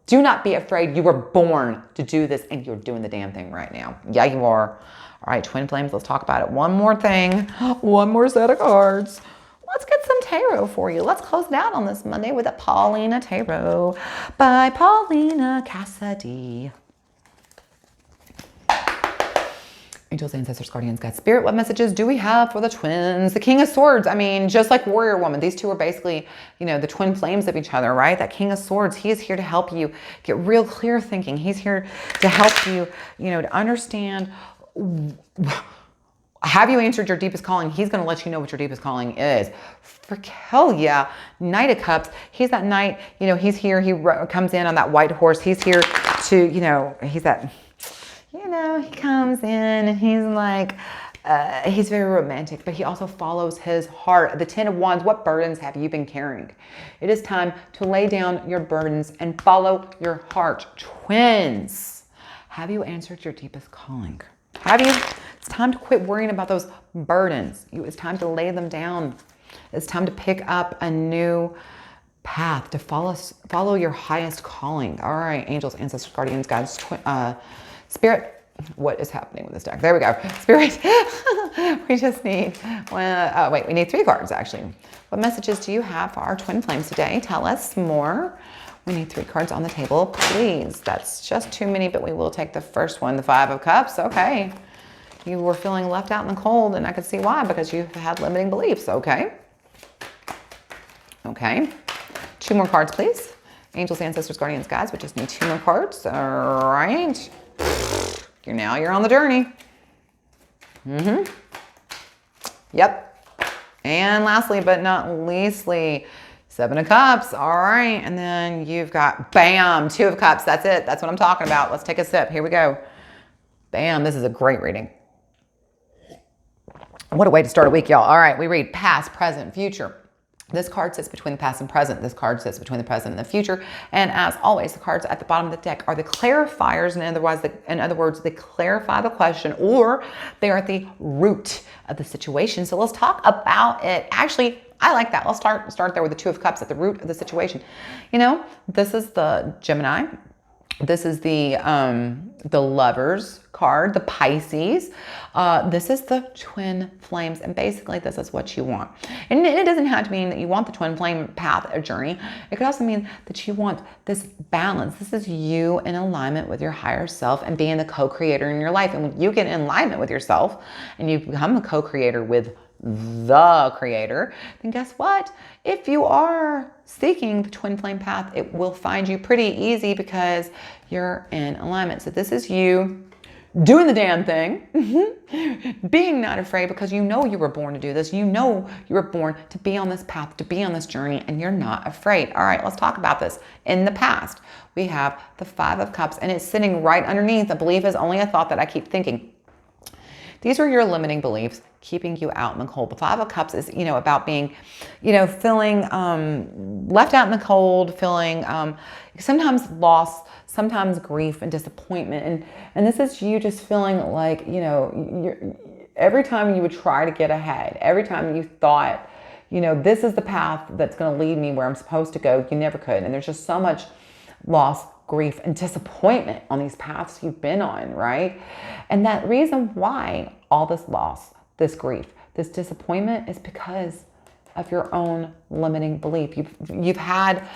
do not be afraid. You were born to do this and you're doing the damn thing right now. Yeah, you are. All right, twin flames, let's talk about it. One more thing. One more set of cards. Let's get some Tarot for you. Let's close it out on this Monday with a Paulina Tarot by Paulina Cassidy. Angels, ancestors, guardians, God, spirit, what messages do we have for the twins? The King of Swords. I mean, just like Warrior Woman, these two are basically, you know, the twin flames of each other, right? That King of Swords, he is here to help you get real clear thinking. He's here to help you, you know, to understand. Have you answered your deepest calling? He's going to let you know what your deepest calling is. Frick, hell yeah. Knight of Cups. He's that knight, you know, he's here. He comes in on that white horse. He's here to, you know, he's that... You know, he comes in and he's like, he's very romantic, but he also follows his heart. The Ten of Wands, what burdens have you been carrying? It is time to lay down your burdens and follow your heart. Twins, have you answered your deepest calling? Have you? It's time to quit worrying about those burdens. It's time to lay them down. It's time to pick up a new path, to follow your highest calling. All right, angels, ancestors, guardians, guides, Spirit, what is happening with this deck? There we go. Spirit, we just need, we need 3 cards actually. What messages do you have for our twin flames today? Tell us more. We need 3 cards on the table, please. That's just too many, but we will take the first one, the 5 of Cups. Okay. You were feeling left out in the cold, and I could see why, because you had limiting beliefs. Okay. Okay. 2 more cards, please. Angels, ancestors, guardians, guides. We just need 2 more cards. All right. You're on the journey. Yep. And lastly, but not leastly, 7 of Cups. All right. And then you've got, bam, 2 of Cups. That's it. That's what I'm talking about. Let's take a sip. Here we go. Bam. This is a great reading. What a way to start a week, y'all. All right. We read past, present, future. This card sits between the past and present. This card sits between the present and the future. And as always, the cards at the bottom of the deck are the clarifiers. In other words, they clarify the question, or they are at the root of the situation. So let's talk about it. Actually, I like that. Let's start there with the 2 of Cups at the root of the situation. You know, this is the Gemini. This is the Lovers card, the Pisces. This is the twin flames, and basically this is what you want. And it doesn't have to mean that you want the twin flame path or journey. It could also mean that you want this balance. This is you in alignment with your higher self and being the co-creator in your life. And when you get in alignment with yourself and you become the co-creator with the creator, then guess what? If you are seeking the twin flame path, it will find you pretty easy because you're in alignment. So this is you doing the damn thing, being not afraid because you know you were born to do this. You know you were born to be on this path, to be on this journey, and you're not afraid. All right, let's talk about this. In the past, we have the 5 of Cups, and it's sitting right underneath. A belief is only a thought that I keep thinking. These are your limiting beliefs keeping you out in the cold. The 5 of Cups is, you know, about being, you know, feeling left out in the cold, feeling sometimes loss, sometimes grief and disappointment. And this is you just feeling like, you know, every time you would try to get ahead, every time you thought, you know, this is the path that's going to lead me where I'm supposed to go, you never could. And there's just so much loss, grief, and disappointment on these paths you've been on, right? And that reason why all this loss, this grief, this disappointment is because of your own limiting belief. You've had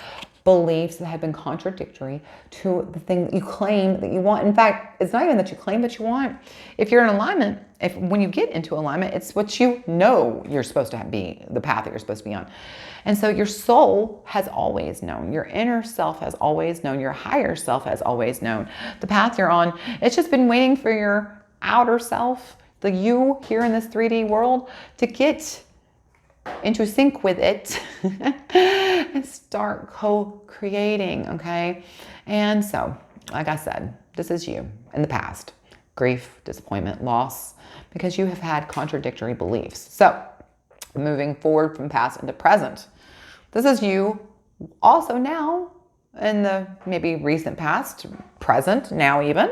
beliefs that have been contradictory to the thing that you claim that you want. In fact, it's not even that you claim that you want. If you're in alignment, when you get into alignment, it's what you know you're supposed to be, the path that you're supposed to be on. And so your soul has always known, your inner self has always known, your higher self has always known the path you're on. It's just been waiting for your outer self, the you here in this 3D world, to get into sync with it and start co-creating, okay? And so, like I said, this is you in the past. Grief, disappointment, loss, because you have had contradictory beliefs. So, moving forward from past into present. This is you also now in the maybe recent past, present, now even,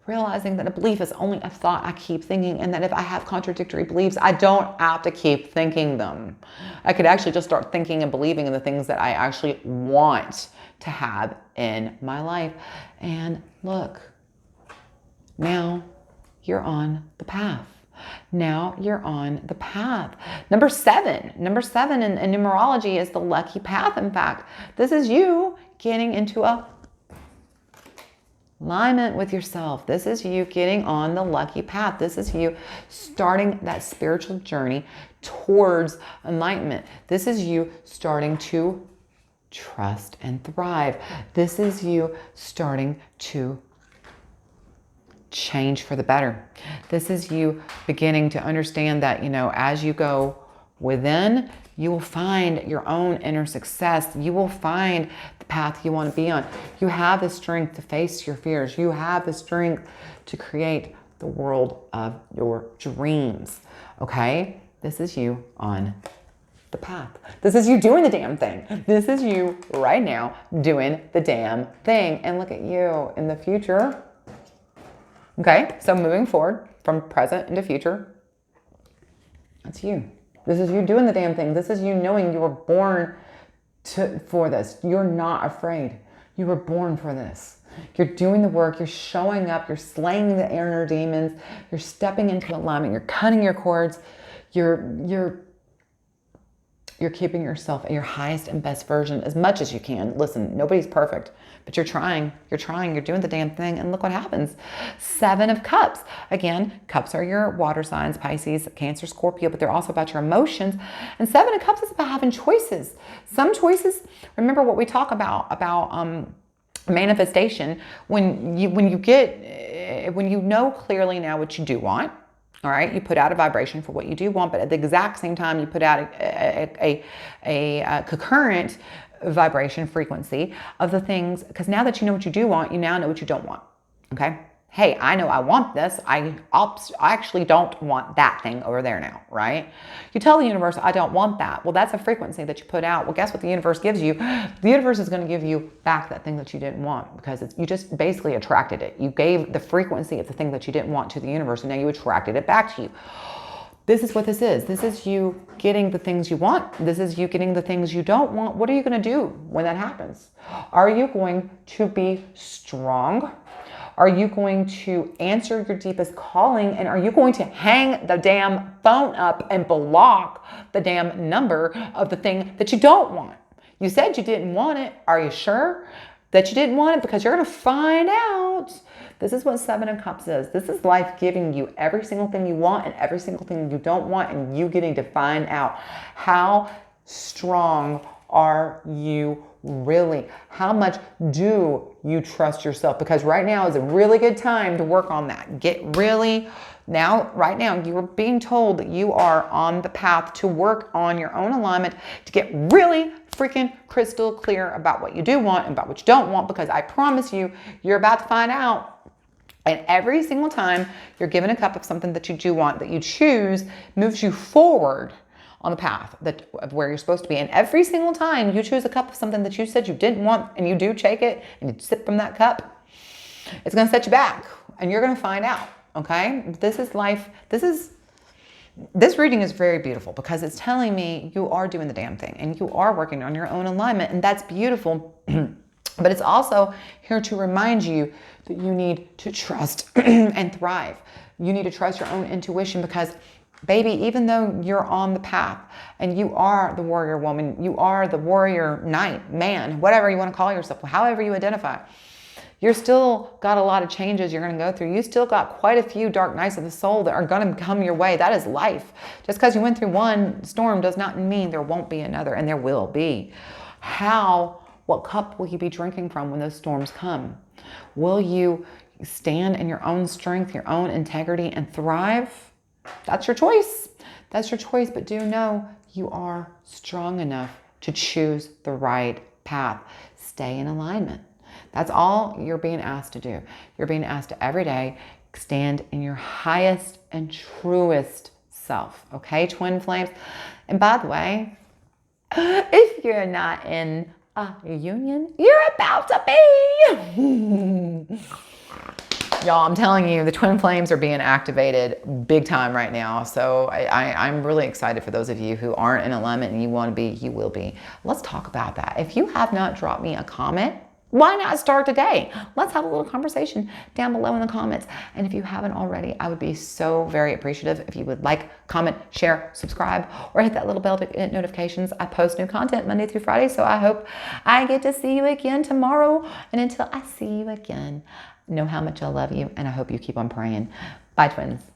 realizing that a belief is only a thought I keep thinking, and that if I have contradictory beliefs, I don't have to keep thinking them. I could actually just start thinking and believing in the things that I actually want to have in my life. And look, now you're on the path. Now you're on the path. Number seven in numerology is the lucky path. In fact, this is you getting into a alignment with yourself. This is you getting on the lucky path. This is you starting that spiritual journey towards enlightenment. This is you starting to trust and thrive. This is you starting to change for the better. This is you beginning to understand that, as you go within, you will find your own inner success. You will find the path you want to be on. You have the strength to face your fears. You have the strength to create the world of your dreams. Okay? This is you on the path. This is you doing the damn thing. This is you right now doing the damn thing. And look at you in the future. Okay? So moving forward from present into future, that's you. This is you doing the damn thing. This is you knowing you were born for this. You're not afraid. You were born for this. You're doing the work. You're showing up. You're slaying the inner demons. You're stepping into alignment. You're cutting your cords. You're keeping yourself at your highest and best version as much as you can. Listen, nobody's perfect, but you're trying. You're doing the damn thing, and look what happens. 7 of Cups. Again, cups are your water signs, Pisces, Cancer, Scorpio, but they're also about your emotions. And 7 of Cups is about having choices. Some choices, remember what we talk about manifestation, when you know clearly now what you do want. All right, you put out a vibration for what you do want, but at the exact same time, you put out a concurrent vibration frequency of the things, because now that you know what you do want, you now know what you don't want. Okay? Hey, I know I want this. I actually don't want that thing over there now, right? You tell the universe, I don't want that. Well, that's a frequency that you put out. Well, guess what the universe gives you? The universe is going to give you back that thing that you didn't want, because you just basically attracted it. You gave the frequency of the thing that you didn't want to the universe, and now you attracted it back to you. This is what this is. This is you getting the things you want. This is you getting the things you don't want. What are you going to do when that happens? Are you going to be strong? Are you going to answer your deepest calling? And are you going to hang the damn phone up and block the damn number of the thing that you don't want? You said you didn't want it. Are you sure that you didn't want it? Because you're going to find out. This is what 7 of Cups is. This is life giving you every single thing you want and every single thing you don't want, and you getting to find out how strong are you really? How much do you trust yourself? Because right now is a really good time to work on that. Right now, you are being told that you are on the path to work on your own alignment, to get really freaking crystal clear about what you do want and about what you don't want, because I promise you, you're about to find out. And every single time you're given a cup of something that you do want, that you choose, moves you forward on the path of where you're supposed to be. And every single time you choose a cup of something that you said you didn't want, and you do take it and you sip from that cup, it's going to set you back, and you're going to find out. Okay? This is life. This reading is very beautiful, because it's telling me you are doing the damn thing and you are working on your own alignment, and that's beautiful. But it's also here to remind you that you need to trust and thrive. You need to trust your own intuition, because baby, even though you're on the path and you are the warrior woman, you are the warrior knight, man, whatever you want to call yourself, however you identify, you're still got a lot of changes you're going to go through. You still got quite a few dark nights of the soul that are going to come your way. That is life. Just because you went through one storm does not mean there won't be another, and there will be. What cup will you be drinking from when those storms come? Will you stand in your own strength, your own integrity, and thrive? That's your choice. That's your choice. But do know you are strong enough to choose the right path. Stay in alignment. That's all you're being asked to do. You're being asked to every day stand in your highest and truest self. Okay, twin flames? And by the way, if you're not in a union, you're about to be. Y'all, I'm telling you, the twin flames are being activated big time right now. So I'm really excited for those of you who aren't in alignment and you want to be, you will be. Let's talk about that. If you have not dropped me a comment Why not start today? Let's have a little conversation down below in the comments. And if you haven't already, I would be so very appreciative if you would like, comment, share, subscribe, or hit that little bell to get notifications. I post new content Monday through Friday, so I hope I get to see you again tomorrow. And until I see you again, know how much I love you, and I hope you keep on praying. Bye, twins.